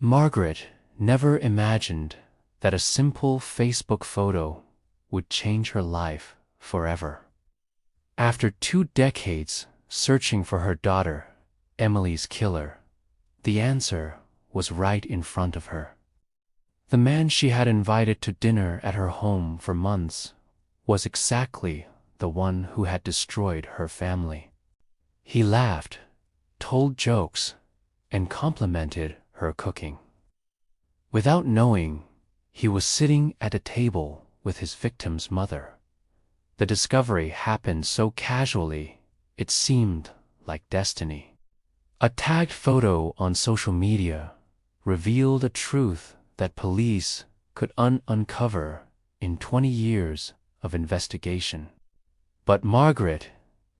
Margaret never imagined that a simple Facebook photo would change her life forever. After 2 decades searching for her daughter, Emily's killer, the answer was right in front of her. The man she had invited to dinner at her home for months was exactly the one who had destroyed her family. He laughed, told jokes, and complimented her cooking. Without knowing, he was sitting at a table with his victim's mother. The discovery happened so casually, it seemed like destiny. A tagged photo on social media revealed a truth that police could uncover in 20 years of investigation. But Margaret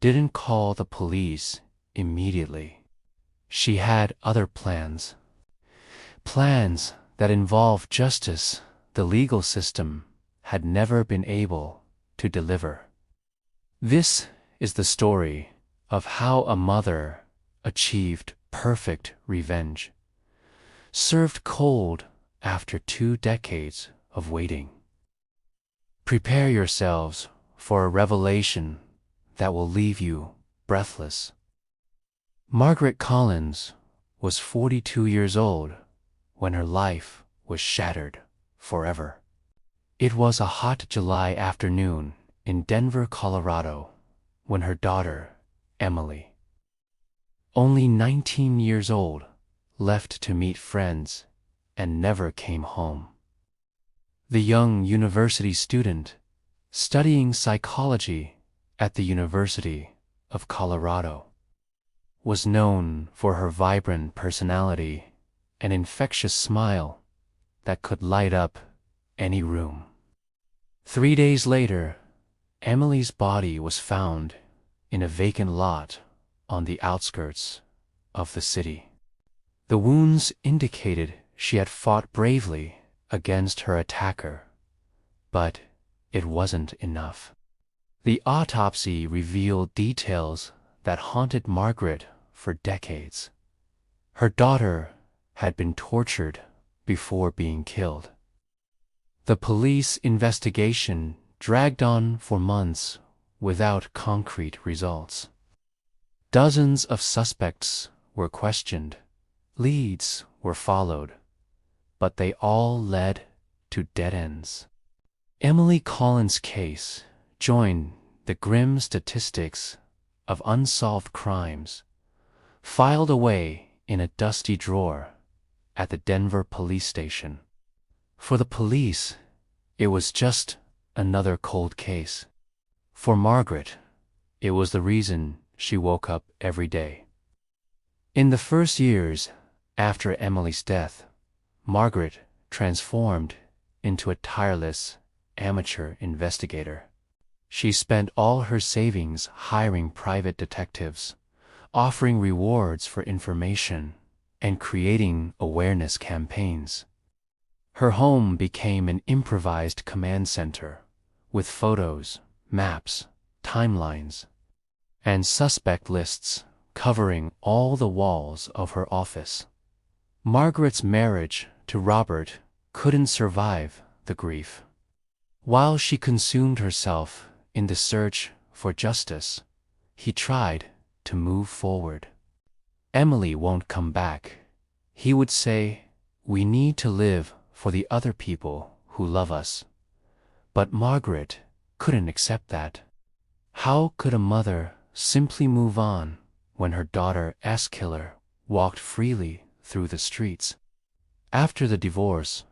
didn't call the police immediately. She had other plans. Plans that involved justice the legal system had never been able to deliver. This is the story of how a mother achieved perfect revenge, served cold after 2 decades of waiting. Prepare yourselves for a revelation that will leave you breathless. Margaret Collins was 42 years old when her life was shattered forever. It was a hot July afternoon in Denver, Colorado, when her daughter, Emily, only 19 years old, left to meet friends and never came home. The young university student, studying psychology at the University of Colorado, was known for her vibrant personality and infectious smile that could light up any room. 3 days later, Emily's body was found in a vacant lot on the outskirts of the city. The wounds indicated she had fought bravely against her attacker, but it wasn't enough. The autopsy revealed details that haunted Margaret for decades. Her daughter had been tortured before being killed. The police investigation dragged on for months without concrete results. Dozens of suspects were questioned, leads were followed, but they all led to dead ends. Emily Collins' case joined the grim statistics of unsolved crimes, filed away in a dusty drawer at the Denver police station. For the police, it was just another cold case. For Margaret, it was the reason she woke up every day. In the first years after Emily's death, Margaret transformed into a tireless amateur investigator. She spent all her savings hiring private detectives, offering rewards for information, and creating awareness campaigns. Her home became an improvised command center with photos, maps, timelines, and suspect lists covering all the walls of her office. Margaret's marriage to Robert couldn't survive the grief. While she consumed herself in the search for justice, he tried to move forward. "Emily won't come back," he would say. "We need to live for the other people who love us." But Margaret couldn't accept that. How could a mother simply move on when her daughter's killer walked freely through the streets? After the divorce,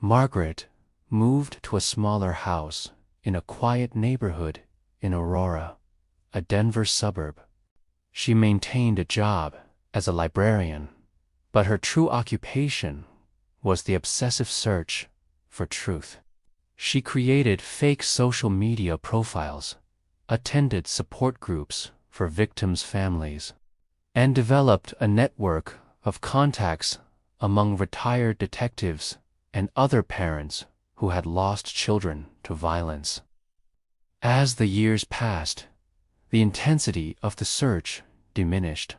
Margaret moved to a smaller house in a quiet neighborhood in Aurora, a Denver suburb. She maintained a job as a librarian, but her true occupation was the obsessive search for truth. She created fake social media profiles, attended support groups for victims' families, and developed a network of contacts among retired detectives and other parents who had lost children to violence. As the years passed, the intensity of the search diminished,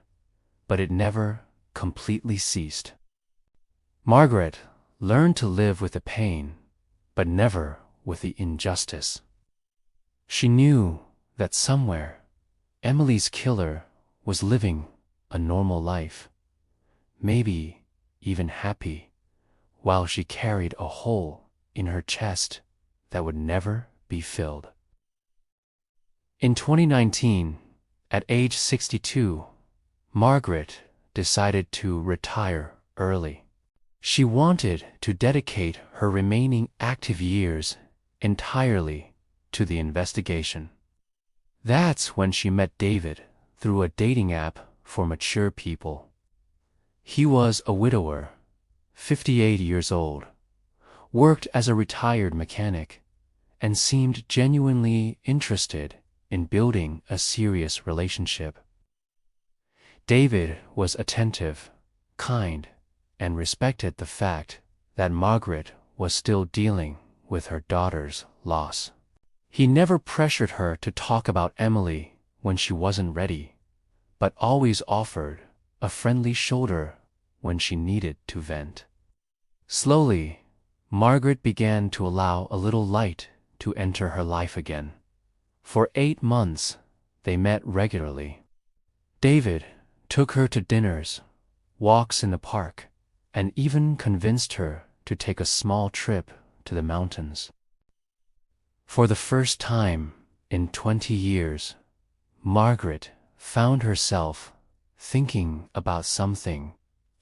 but it never completely ceased. Margaret learned to live with the pain, but never with the injustice. She knew that somewhere, Emily's killer was living a normal life, maybe even happy, while she carried a hole in her chest that would never be filled. In 2019, at age 62, Margaret decided to retire early. She wanted to dedicate her remaining active years entirely to the investigation. That's when she met David through a dating app for mature people. He was a widower, 58 years old, worked as a retired mechanic, and seemed genuinely interested in building a serious relationship. David was attentive, kind, and respected the fact that Margaret was still dealing with her daughter's loss. He never pressured her to talk about Emily when she wasn't ready, but always offered a friendly shoulder when she needed to vent. Slowly, Margaret began to allow a little light to enter her life again. For 8 months, they met regularly. David took her to dinners, walks in the park, and even convinced her to take a small trip to the mountains. For the first time in 20 years, Margaret found herself thinking about something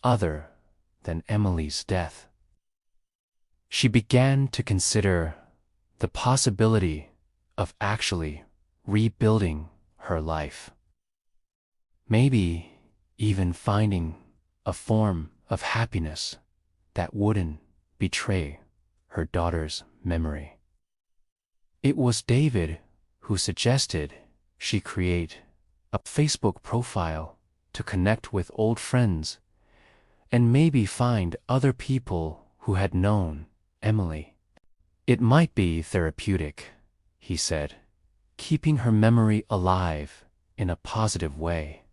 other than Emily's death. She began to consider the possibility of actually rebuilding her life. Maybe even finding a form of happiness that wouldn't betray her daughter's memory. It was David who suggested she create a Facebook profile to connect with old friends and maybe find other people who had known Emily. It might be therapeutic, he said, keeping her memory alive in a positive way.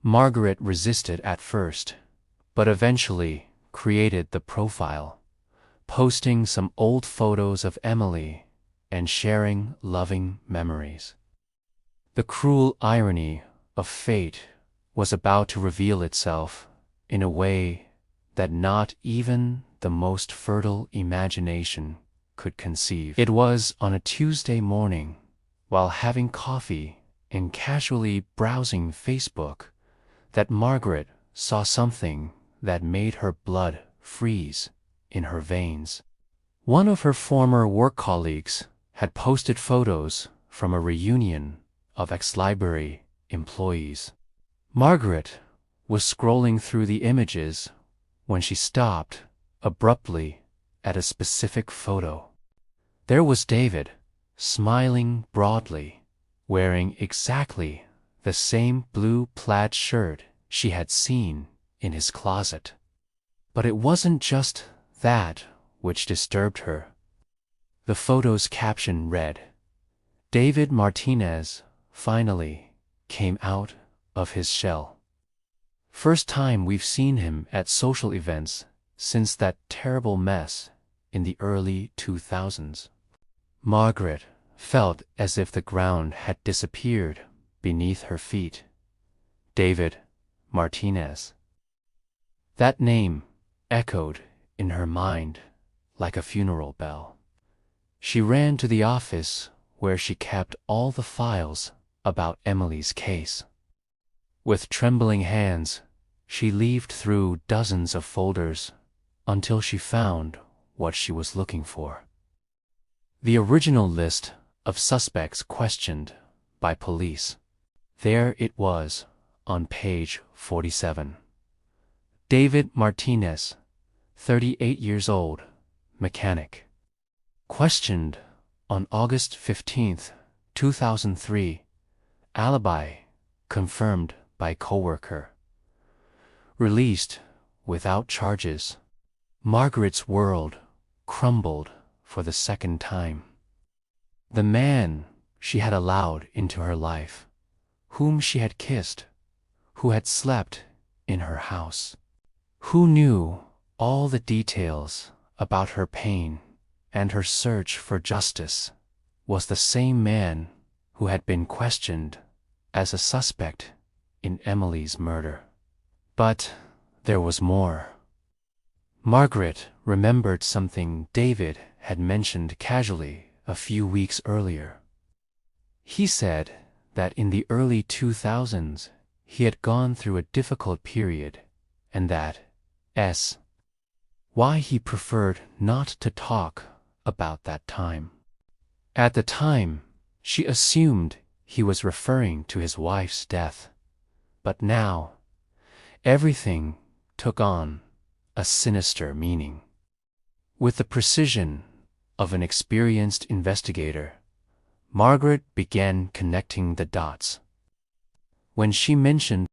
Margaret resisted at first, but eventually created the profile, posting some old photos of Emily and sharing loving memories. The cruel irony of fate was about to reveal itself in a way that not even the most fertile imagination could conceive. It was on a Tuesday morning, while having coffee and casually browsing Facebook, that Margaret saw something that made her blood freeze in her veins. One of her former work colleagues had posted photos from a reunion of ex-library employees. Margaret was scrolling through the images when she stopped abruptly at a specific photo. There was David, smiling broadly, wearing exactly the same blue plaid shirt she had seen in his closet. But it wasn't just that which disturbed her. The photo's caption read, "David Martinez finally came out of his shell. First time we've seen him at social events since that terrible mess in the early 2000s. Margaret felt as if the ground had disappeared beneath her feet. David Martinez. That name echoed in her mind like a funeral bell. She ran to the office where she kept all the files about Emily's case. With trembling hands, she leafed through dozens of folders until she found what she was looking for. The original list of suspects questioned by police. There it was on page 47. David Martinez, 38 years old, mechanic. Questioned on August 15, 2003. Alibi confirmed by coworker. Released without charges. Margaret's world crumbled for the second time. The man she had allowed into her life, whom she had kissed, who had slept in her house, who knew all the details about her pain and her search for justice, was the same man who had been questioned as a suspect in Emily's murder. But there was more. Margaret remembered something David had mentioned casually a few weeks earlier. He said that in the early 2000s he had gone through a difficult period, and that's why he preferred not to talk about that time. At the time, she assumed he was referring to his wife's death, but now everything took on a sinister meaning. With the precision of an experienced investigator, Margaret began connecting the dots. When she mentioned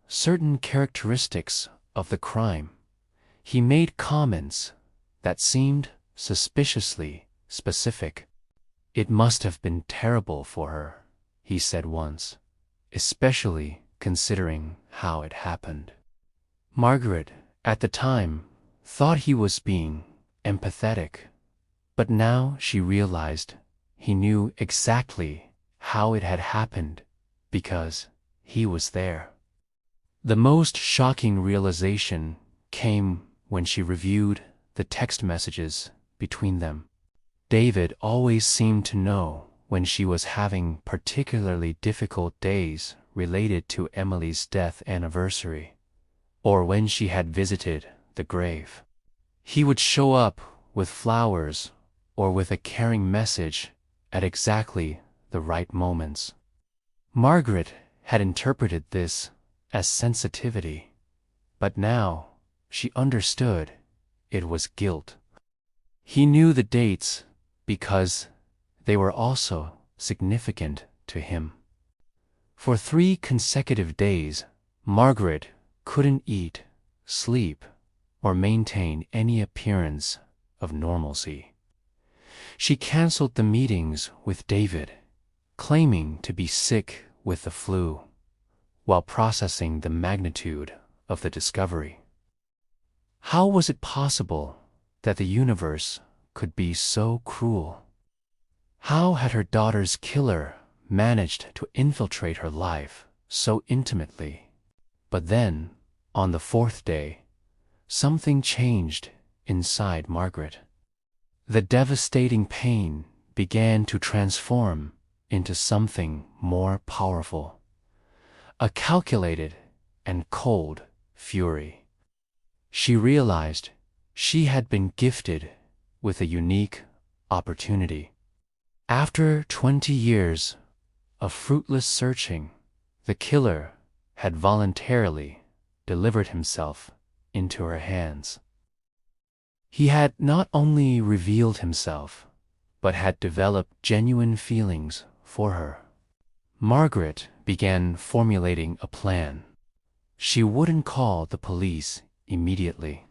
certain characteristics of the crime, he made comments that seemed suspiciously specific. "It must have been terrible for her," he said once, "especially considering how it happened." Margaret, at the time, thought he was being empathetic, but now she realized he knew exactly how it had happened because he was there. The most shocking realization came when she reviewed the text messages between them. David always seemed to know when she was having particularly difficult days related to Emily's death anniversary, or when she had visited the grave. He would show up with flowers or with a caring message at exactly the right moments. Margaret had interpreted this as sensitivity, but now she understood it was guilt. He knew the dates because they were also significant to him. For 3 consecutive days, Margaret couldn't eat, sleep, or maintain any appearance of normalcy. She canceled the meetings with David, claiming to be sick with the flu, while processing the magnitude of the discovery. How was it possible that the universe could be so cruel? How had her daughter's killer managed to infiltrate her life so intimately? But then, on the 4th day, something changed inside Margaret. The devastating pain began to transform into something more powerful, a calculated and cold fury. She realized she had been gifted with a unique opportunity. After 20 years of fruitless searching, the killer had voluntarily delivered himself into her hands. He had not only revealed himself, but had developed genuine feelings for her. Margaret began formulating a plan. She wouldn't call the police immediately.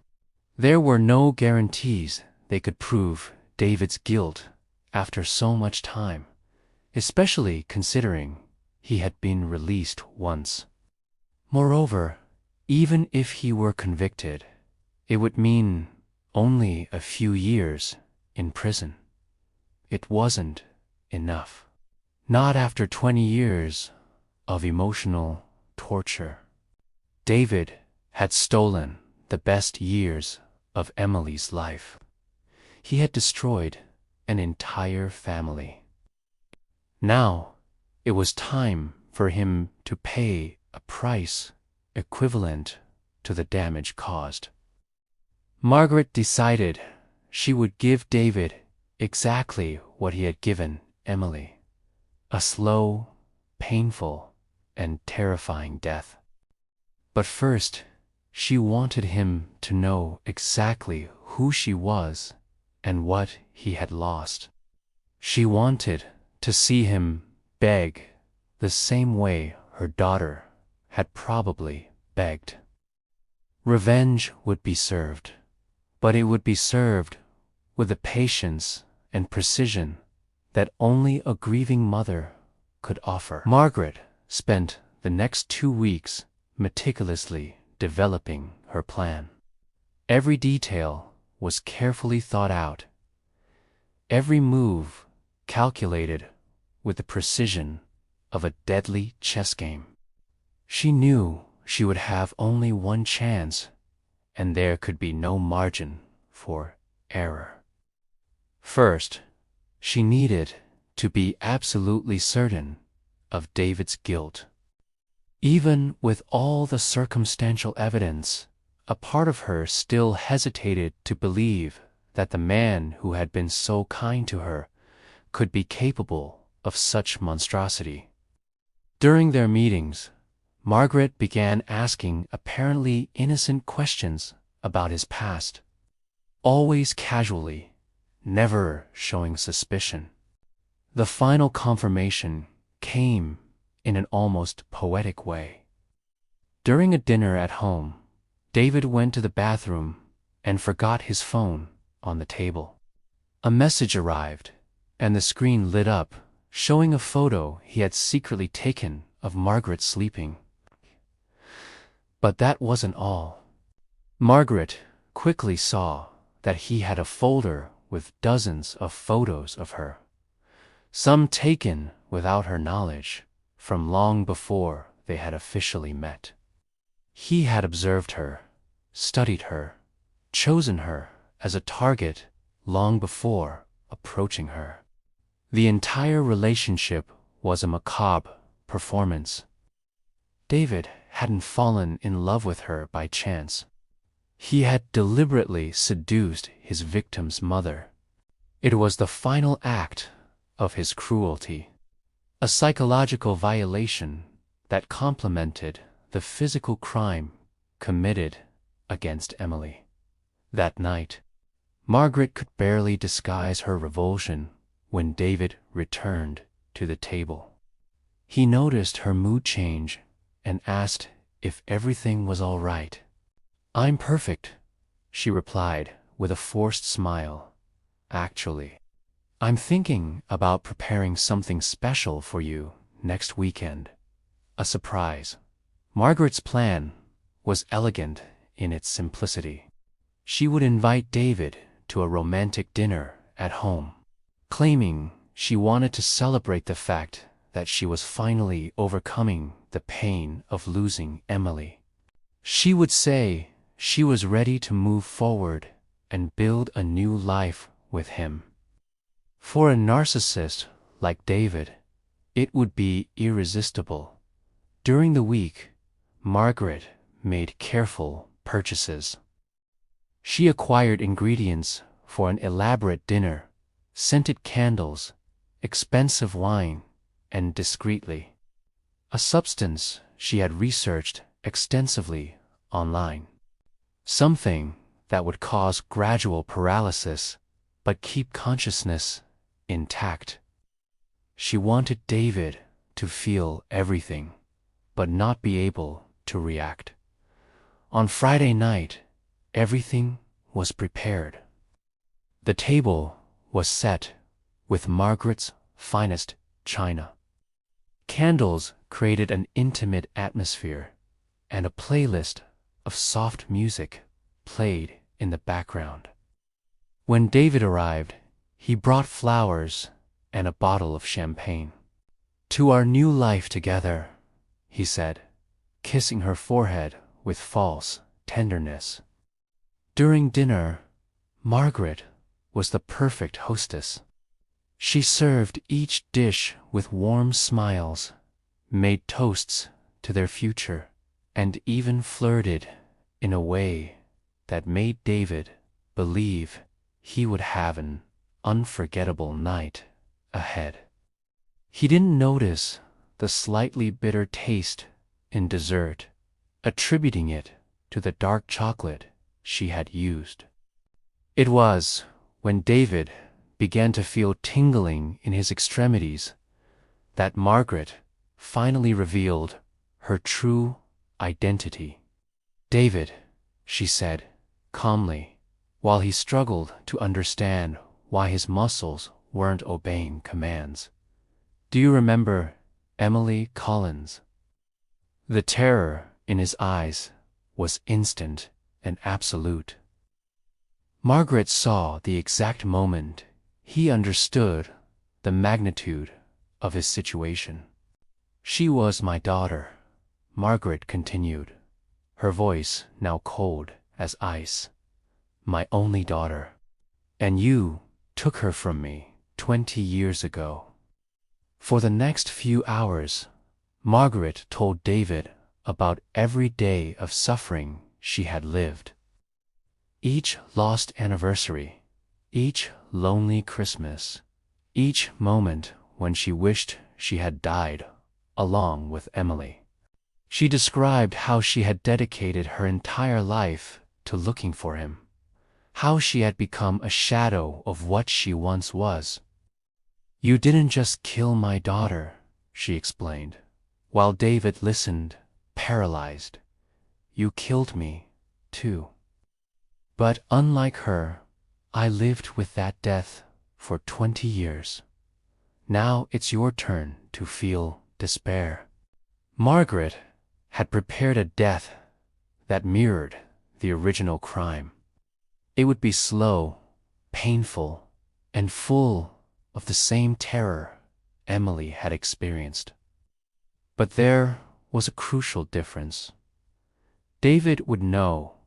There were no guarantees they could prove David's guilt after so much time, especially considering he had been released once. Moreover, even if he were convicted, it would mean only a few years in prison. It wasn't enough. Not after 20 years of emotional torture. David had stolen the best years of Emily's life. He had destroyed an entire family. Now, it was time for him to pay a price equivalent to the damage caused. Margaret decided she would give David exactly what he had given Emily: a slow, painful, and terrifying death. But first, she wanted him to know exactly who she was and what he had lost. She wanted to see him beg the same way her daughter had probably begged. Revenge would be served, but it would be served with the patience and precision that only a grieving mother could offer. Margaret spent the next 2 weeks meticulously developing her plan. Every detail was carefully thought out, every move calculated with the precision of a deadly chess game. She knew she would have only one chance, and there could be no margin for error. First, she needed to be absolutely certain of David's guilt. Even with all the circumstantial evidence, a part of her still hesitated to believe that the man who had been so kind to her could be capable of such monstrosity. During their meetings, Margaret began asking apparently innocent questions about his past, always casually, never showing suspicion. The final confirmation came in an almost poetic way. During a dinner at home, David went to the bathroom and forgot his phone on the table. A message arrived, and the screen lit up, showing a photo he had secretly taken of Margaret sleeping. But that wasn't all. Margaret quickly saw that he had a folder with dozens of photos of her, some taken without her knowledge, from long before they had officially met. He had observed her, studied her, chosen her as a target long before approaching her. The entire relationship was a macabre performance. David hadn't fallen in love with her by chance. He had deliberately seduced his victim's mother. It was the final act of his cruelty, a psychological violation that complemented the physical crime committed against Emily. That night, Margaret could barely disguise her revulsion when David returned to the table. He noticed her mood change and asked if everything was all right. "I'm perfect," she replied with a forced smile. "Actually, I'm thinking about preparing something special for you next weekend. A surprise." Margaret's plan was elegant in its simplicity. She would invite David to a romantic dinner at home, claiming she wanted to celebrate the fact that she was finally overcoming the pain of losing Emily. She would say she was ready to move forward and build a new life with him. For a narcissist like David, it would be irresistible. During the week, Margaret made careful purchases. She acquired ingredients for an elaborate dinner, scented candles, expensive wine, and discreetly, a substance she had researched extensively online. Something that would cause gradual paralysis but keep consciousness intact. She wanted David to feel everything, but not be able to react. On Friday night, everything was prepared. The table was set with Margaret's finest china. Candles created an intimate atmosphere, and a playlist of soft music played in the background. When David arrived, he brought flowers and a bottle of champagne. "To our new life together," he said, kissing her forehead with false tenderness. During dinner, Margaret was the perfect hostess. She served each dish with warm smiles, made toasts to their future, and even flirted in a way that made David believe he would have an unforgettable night ahead. He didn't notice the slightly bitter taste in dessert, attributing it to the dark chocolate she had used. It was when David began to feel tingling in his extremities that Margaret finally revealed her true identity. "David," she said calmly, while he struggled to understand why his muscles weren't obeying commands. "Do you remember Emily Collins?" The terror in his eyes was instant and absolute. Margaret saw the exact moment he understood the magnitude of his situation. "She was my daughter," Margaret continued, her voice now cold as ice. "My only daughter. And you took her from me 20 years ago." For the next few hours, Margaret told David about every day of suffering she had lived. Each lost anniversary, each lonely Christmas, each moment when she wished she had died along with Emily. She described how she had dedicated her entire life to looking for him, how she had become a shadow of what she once was. "You didn't just kill my daughter," she explained, while David listened, paralyzed. "You killed me, too. But unlike her, I lived with that death for 20 years. Now it's your turn to feel despair." Margaret had prepared a death that mirrored the original crime. It would be slow, painful, and full of the same terror Emily had experienced. But there was a crucial difference. David would know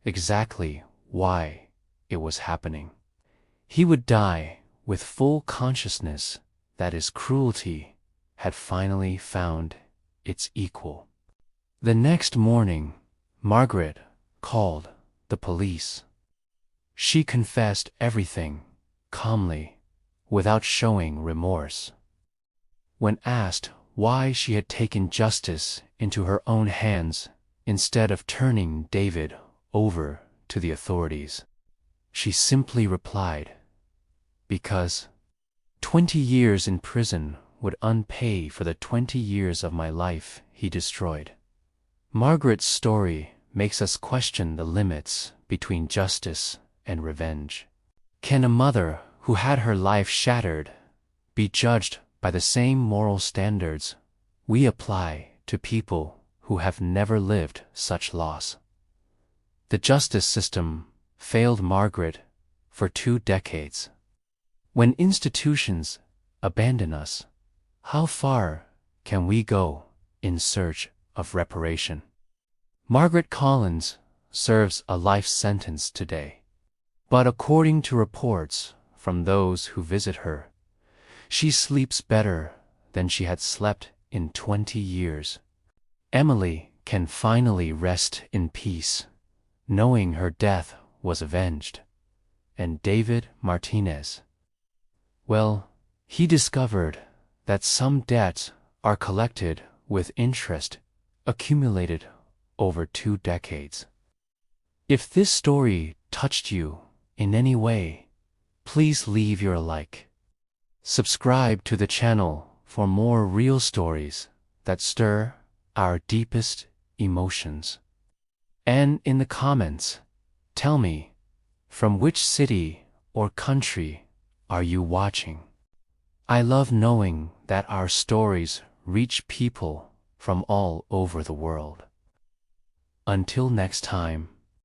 exactly why it was happening. He would die with full consciousness that his cruelty had finally found its equal. The next morning, Margaret called the police. She confessed everything calmly, without showing remorse. When asked why she had taken justice into her own hands instead of turning David over to the authorities, she simply replied, "Because 20 years in prison would unpay for the 20 years of my life he destroyed." Margaret's story makes us question the limits between justice and revenge. Can a mother who had her life shattered be judged by the same moral standards we apply to people who have never lived such loss? The justice system failed Margaret for 2 decades. When institutions abandon us, how far can we go in search of reparation? Margaret Collins serves a life sentence today, but according to reports from those who visit her, she sleeps better than she had slept in 20 years. Emily can finally rest in peace, knowing her death was avenged. And David Martinez, well, he discovered that some debts are collected with interest accumulated over 2 decades. If this story touched you in any way, please leave your like. Subscribe to the channel for more real stories that stir our deepest emotions. And in the comments, tell me, from which city or country are you watching? I love knowing that our stories reach people from all over the world. Until next time.